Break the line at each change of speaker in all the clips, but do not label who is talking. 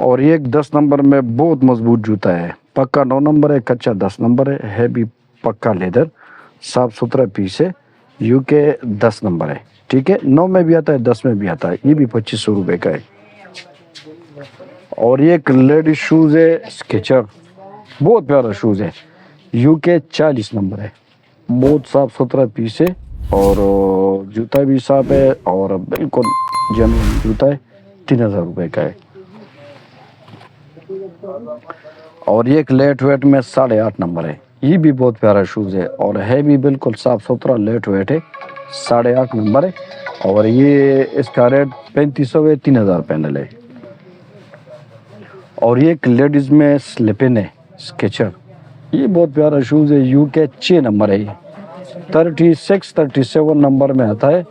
اور یہ ایک 10 نمبر میں بہت مضبوط جوتا ہے, پکا 9 نمبر ہے, کچا 10 نمبر ہے بھی پکا لیدر, صاف ستھرا پیس ہے, یو کے 10 نمبر ہے. ٹھیک ہے, 9 میں بھی آتا ہے, 10 میں بھی آتا ہے, یہ بھی 2500 روپے کا ہے. اور یہ ایک لیڈیز شوز ہے اسکیچر, بہت پیارا شوز ہے, یو کے 40 نمبر ہے, بہت صاف ستھرا پیس ہے, اور جوتا بھی صاف ہے, اور بالکل جنون جوتا ہے, 3000 روپے کا ہے. اور یہ ایک لیٹ ویٹ میں 8.5 نمبر ہے, یہ بھی بہت پیارا شوز ہے, اور ہے بھی بالکل صاف ستھرا لیٹ ویٹ ہے, 8.5 نمبر ہے, اور یہ اس کا ریٹ 3500 ہے, 3000 پینل ہے. اور یہ ایک لیڈیز میں سلپن ہے اسکیچر, یہ بہت پیارا شوز ہے, یو کے 6 نمبر ہے, یہ 36-37 نمبر میں آتا ہے,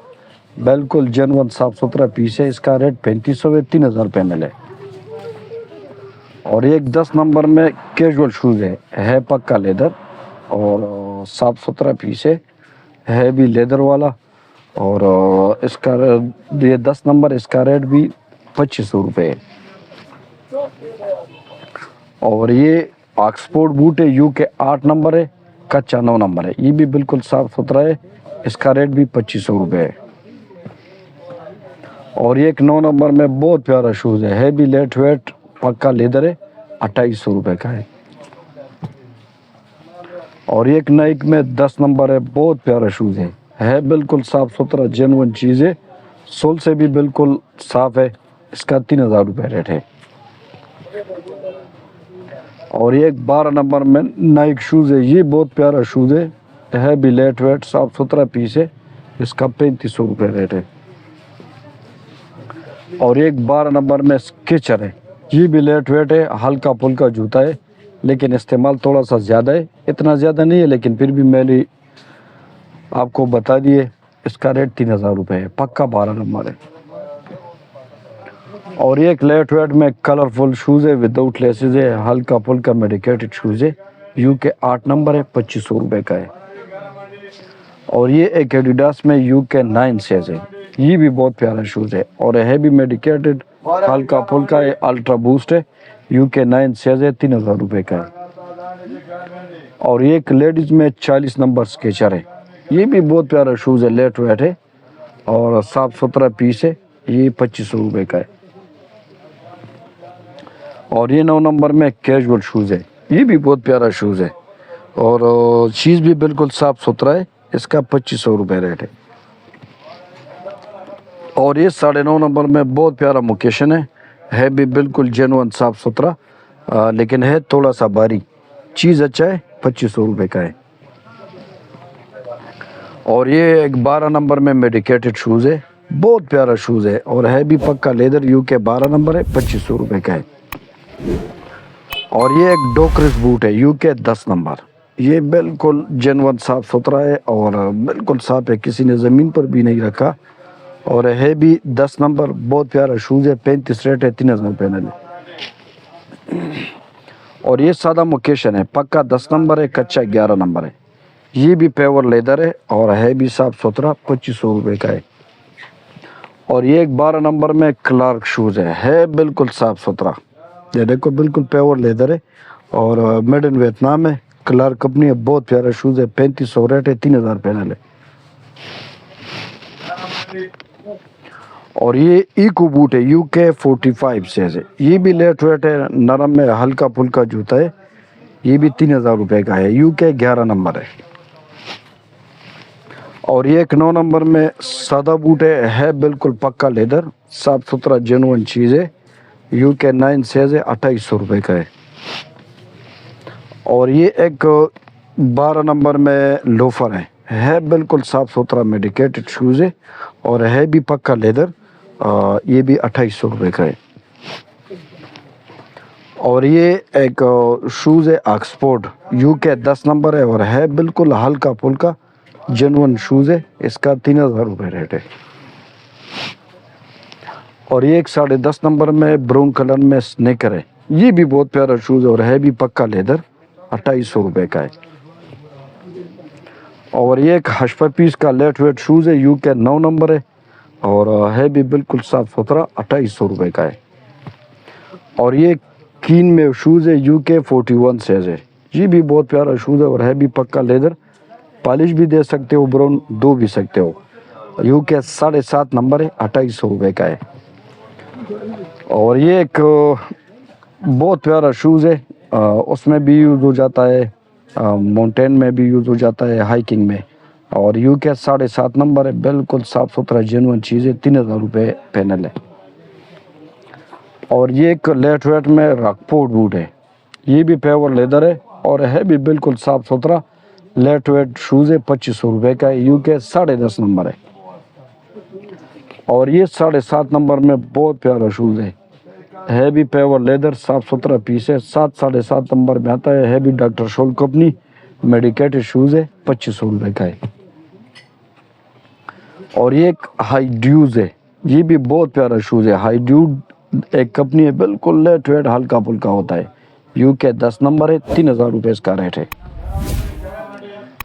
بالکل جنون صاف ستھرا پیس ہے, اس کا ریٹ 3500 ہے, 3000 پینل ہے. اور ایک 10 نمبر میں کیجول شوز ہے پکا لیدر, اور صاف ستھرا پیس ہے بھی لیدر والا, اور اس کا یہ 10 نمبر, اس کا ریٹ بھی 2500 روپے ہے. اور یہ آکسفورڈ بوٹ ہے, یو کے 8 نمبر ہے, کچا 9 نمبر ہے, یہ بھی بالکل صاف ستھرا ہے, اس کا ریٹ بھی 2500 روپے ہے. اور یہ ایک 9 نمبر میں بہت پیارا شوز ہے بھی لیٹ ویٹ, پکا لیدر ہے, 2800 روپے کا ہے. اور یہ ایک نائک میں 10 نمبر ہے, بہت پیارا شوز ہے بالکل صاف ستھرا جینون چیز ہے, سول سے بھی بالکل صاف ہے, اس کا 3000 روپے ریٹ ہے. اور یہ ایک 12 نمبر میں نائک شوز ہے, یہ بہت پیارا شوز ہے بھی لیٹ ویٹ, صاف ستھرا پیس ہے, اس کا 3500 روپے ریٹ ہے. اور ایک 12 نمبر میں اسکیچر ہے, یہ بھی لیٹ ویٹ ہے, ہلکا پھلکا جوتا ہے, لیکن استعمال تھوڑا سا زیادہ ہے, اتنا زیادہ نہیں ہے, لیکن پھر بھی میں نے آپ کو بتا دیے, اس کا ریٹ 3000 روپے ہے, پکا 12 نمبر ہے. اور یہ ایک لیٹ ویٹ میں کلرفل شوز ہے وداؤٹ لیسز ہے, ہلکا پھلکا میڈیکیٹڈ شوز ہے, یو کے 8 نمبر ہے, 2500 روپے کا ہے. اور یہ ایک ایڈیڈاس میں یو کے 9 سائز ہے, یہ بھی بہت پیارا شوز ہے, اور ہے بھی میڈیکیٹڈ, ہلکا پھلکا ہے, الٹرا بوسٹ ہے, یو کے 9 سائز ہے, 3000 روپے کا ہے. اور یہ ایک لیڈیز میں 40 نمبر اسکیچر ہے, یہ بھی بہت پیارا شوز ہے, لیٹ ویٹ ہے, اور صاف ستھرا پیس ہے, یہ 2500 روپے کا ہے. اور یہ 9 نمبر میں کیجول شوز ہے, یہ بھی بہت پیارا شوز ہے, اور چیز بھی بالکل صاف ستھرا ہے, اس کا 2500 روپے ریٹ ہے. اور یہ 9.5 نمبر میں بہت پیارا موکیشن ہے بھی بالکل جینون صاف ستھرا, لیکن ہے تھوڑا سا بھاری, چیز اچھا ہے, 2500 روپے کا ہے. اور یہ ایک 12 نمبر میں میڈیکیٹڈ شوز ہے, بہت پیارا شوز ہے, اور ہے بھی پکا لیدر, یو کے 12 نمبر ہے, 2500 روپے کا ہے. اور یہ ایک ڈوکرس بوٹ ہے, یو کے 10 نمبر, یہ بالکل جینون صاف ستھرا ہے, اور بالکل صاف ہے, کسی نے زمین پر بھی نہیں رکھا, اور ہے بھی 10 نمبر, بہت پیارا شوز ہے, 35 ریٹ ہے, 3000 پینل ہے. اور یہ سادہ موکیشن ہے, پکا 10 نمبر ہے, کچا 11 نمبر ہے, یہ بھی پیور لیدر ہے, اور ہے بھی صاف ستھرا, 2500 روپے کا ہے. اور یہ ایک 12 نمبر میں کلارک شوز ہے بالکل صاف ستھرا, یہ دیکھو بالکل پیور لیدر ہے, اور میڈ ان ویتنام ہے, کلارک کمپنی ہے, بہت پیارا شوز ہے, 3500 ریٹ ہے, 3000 پینل ہے. اور یہ ایکو بوٹ ہے, یو کے 45 سائز ہے, یہ بھی لیٹ ویٹ ہے, نرم میں ہلکا پھلکا جوتا ہے, یہ بھی 3000 روپے کا ہے, یو کے 11 نمبر ہے. اور یہ ایک 9 نمبر میں سادہ بوٹ ہے بالکل پکا لیدر, صاف ستھرا جینون چیز ہے, یو کے 9 سائز ہے, 2800 روپے کا ہے. اور یہ ایک 12 نمبر میں لوفر ہے بالکل صاف ستھرا میڈیکیٹڈ شوز ہے, اور ہے بھی پکا لیدر, یہ بھی 2800 روپے کا ہے. اور یہ ایک شوز ہے آکسفورڈ, یو کے 10 نمبر ہے, اور ہے بالکل ہلکا پھلکا جینون شوز ہے, اس کا 3000 روپے ریٹ ہے. اور یہ ایک 10.5 نمبر میں براؤن کلر میں سنیکر ہے, یہ بھی بہت پیارا شوز ہے, اور ہے بھی پکا لیدر, 2800 روپے کا ہے. اور یہ ایک ہشپا پیس کا لیٹ ویٹ شوز ہے, یو کے 9 نمبر ہے, اور ہے بھی بالکل صاف ستھرا, 2800 روپے کا ہے. اور یہ کین میں شوز ہے UK 41 سائز ہے. یہ بھی بہت پیارا شوز ہے اور ہے بھی پکا لیدر. پالش بھی دے سکتے ہو، براؤن دو بھی سکتے ہو. UK 7.5 نمبر ہے، 2800 روپے کا ہے. اور یہ ایک بہت پیارا شوز ہے، اس میں بھی یوز ہو جاتا ہے، ماؤنٹین میں بھی یوز ہو جاتا ہے، ہائیکنگ میں. اور UK 7.5 نمبر ہے، بالکل صاف ستھرا جینوئن چیز ہے. 3000 روپے پینل ہے. اور یہ ایک لیٹ ویٹ میں راکپورٹ بوٹ ہے. یہ بھی پیور لیدر ہے اور ہے بھی بالکل صاف ستھرا لیٹ ویٹ شوز ہے. 2500 روپے کا ہے. UK 10.5 نمبر ہے. اور یہ 7.5 نمبر میں بہت پیارا شوز ہے بھی پیور لیدر، صاف ستھرا پیس ہے. 7.5 نمبر میں آتا ہے بھی ڈاکٹر شول کمپنی میڈیکیٹڈ شوز ہے. 2500 روپے کا ہے. اور یہ ایک ہائی ڈیوز ہے. یہ بھی بہت پیارا شوز ہے. ہائی ڈیوز ایک کمپنی ہے، بالکل لیٹ ویٹ ہلکا پھلکا ہوتا ہے. UK 10 نمبر ہے. 3000 روپے اس کا ریٹ ہے.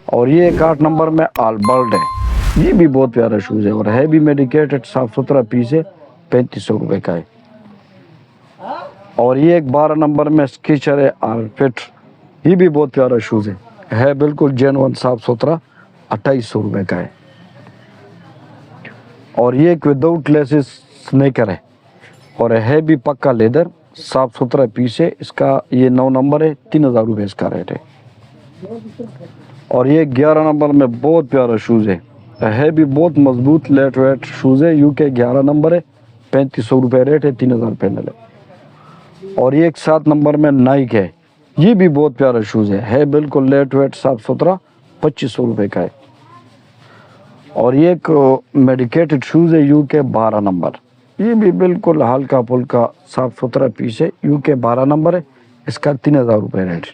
اور یہ ایک 8 نمبر میں آلبرٹ ہے. یہ بھی بہت پیارا شوز ہے اور ہے بھی میڈیکیٹڈ صاف ستھرا پیس ہے. 3500 روپے کا ہے. اور یہ ایک 12 نمبر میں اسکیچر ہے آرفٹ. یہ بھی بہت پیارا شوز ہے بالکل جینوئن صاف ستھرا. 2800 روپے کا ہے. اور یہ ایک وداؤٹ لیسز سنیکر ہے اور ہے بھی پکا لیدر، صاف ستھرا پیس ہے. اس کا یہ 9 نمبر ہے. 3000 روپے اس کا ریٹ ہے. اور یہ 11 نمبر میں بہت پیارا شوز ہے بھی بہت مضبوط لیٹ ویٹ شوز ہے. UK 11 نمبر ہے. 3500 روپے ریٹ ہے. 3000 پینل ہے. اور یہ ایک 7 نمبر میں نائک ہے. یہ بھی بہت پیارا شوز ہے بالکل لیٹ ویٹ صاف ستھرا. 2500 روپے کا ہے. اور یہ ایک میڈیکیٹڈ شوز ہے UK 12 نمبر. یہ بھی بالکل ہلکا پھلکا صاف ستھرا پیس ہے. UK 12 نمبر ہے. اس کا 3000 روپے ریٹ.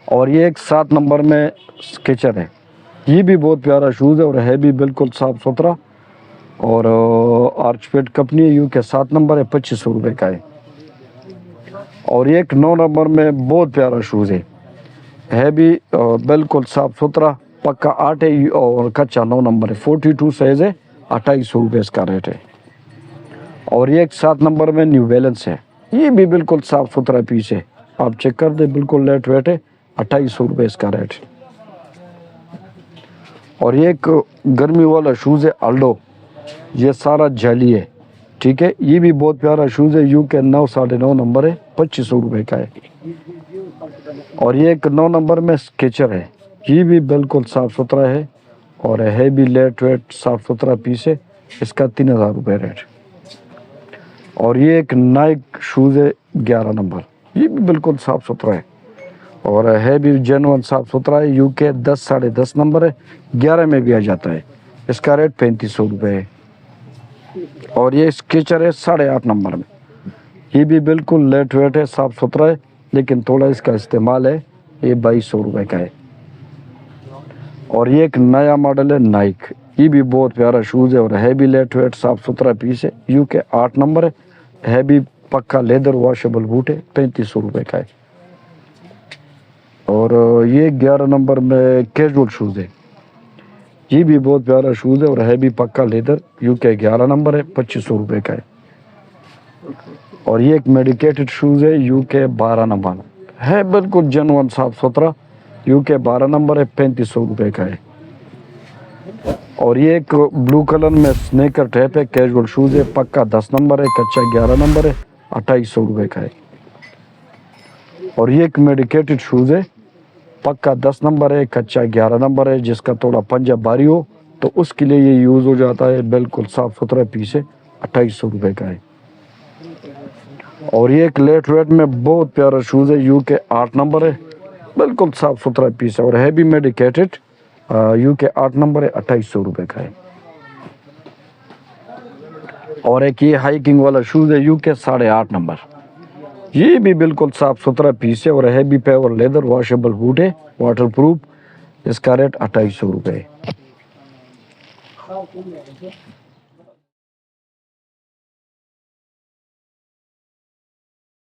اور یہ ایک 7 نمبر میں اسکیچر ہے. یہ بھی بہت پیارا شوز ہے اور ہے بھی بالکل صاف ستھرا. اور آرچپیٹ کمپنی ہے. UK 7 نمبر ہے. 2500 روپے کا ہے. اور یہ ایک 9 نمبر میں بہت پیارا شوز ہے بھی بالکل صاف ستھرا پکا 8 ہے اور کچا 9 نمبر ہے. 42 سائز ہے. 2800 روپے اس کا ریٹ ہے. اور یہ ایک 7 نمبر میں نیو بیلنس ہے. یہ بھی بالکل صاف ستھرا پیس ہے. آپ چیک کر دیں، بالکل لیٹ ویٹ ہے. 2800 روپے اس کا ریٹ. اور یہ ایک گرمی والا شوز ہے الڈو. یہ سارا جعلی ہے، ٹھیک ہے. یہ بھی بہت پیارا شوز ہے. UK 9 9.5 نمبر ہے. 2500 روپے کا ہے. اور یہ ایک 9 نمبر میں اسکیچر ہے. یہ بھی بالکل صاف ستھرا ہے اور ہے بھی لیٹ ویٹ صاف ستھرا پیس ہے. اس کا 3000 روپے ریٹ. اور یہ ایک نائک شوز ہے 11 نمبر. یہ بھی بالکل صاف ستھرا ہے اور ہے بھی جینوئن صاف ستھرا ہے. UK 10 10.5 نمبر ہے. 11 میں بھی آ جاتا ہے. اس کا ریٹ 3500 روپے ہے. اور یہ اسکیچر ہے 8.5 نمبر میں. یہ بھی بالکل لیٹ ویٹ ہے، صاف ستھرا ہے، لیکن تھوڑا اس کا استعمال ہے. یہ 2200 روپے کا ہے. اور یہ ایک نیا ماڈل ہے نائک. یہ بھی بہت پیارا شوز ہے اور ہے بھی لیٹ ویٹ صاف ستھرا پیس ہے. UK 8 نمبر ہے بھی پکا لیدر واشیبل بوٹ ہے. 3500 روپے کا ہے. اور یہ 11 نمبر میں کیجول شوز ہے. یہ بھی بہت پیارا شوز ہے اور ہے بھی پکا لیدر. UK 11 نمبر ہے. 2500 روپے کا ہے. اور یہ ایک میڈیکیٹڈ شوز ہے. UK 12 نمبر ہے بالکل جینوئن صاف ستھرا. UK 12 نمبر ہے. 3500 روپے کا ہے. اور یہ ایک بلو کلر میں سنیکر ٹیپ ہے. کیجول شوز ہے. پکا 10 نمبر ہے. کچا 11 نمبر ہے. 2800 روپے کا ہے. اور یہ ایک میڈیکیٹڈ شوز ہے. پکا 10 نمبر ہے. کچا 11 نمبر ہے. جس کا تھوڑا پنجہ بھاری ہو تو اس کے لیے یہ یوز ہو جاتا ہے. بالکل صاف ستھرا پیس ہے. 2800 روپے کا ہے. اور یہ ایک لیٹ ویٹ میں بہت پیارا شوز ہے. UK 8 نمبر ہے. بالکل صاف ستھرا پیس ہے اور ہے بھی میڈیکیٹڈ. UK 8 نمبر ہے. 2800 روپے کا ہے. اور ایک یہ ہائیکنگ والا شوز ہے. UK 8.5 number. یہ بھی بالکل صاف ستھرا پیس ہے اور ہے بھی پیور لیدر واشیبل بوٹ ہے. Water proof. اس کا ریٹ 2800 روپے ہے.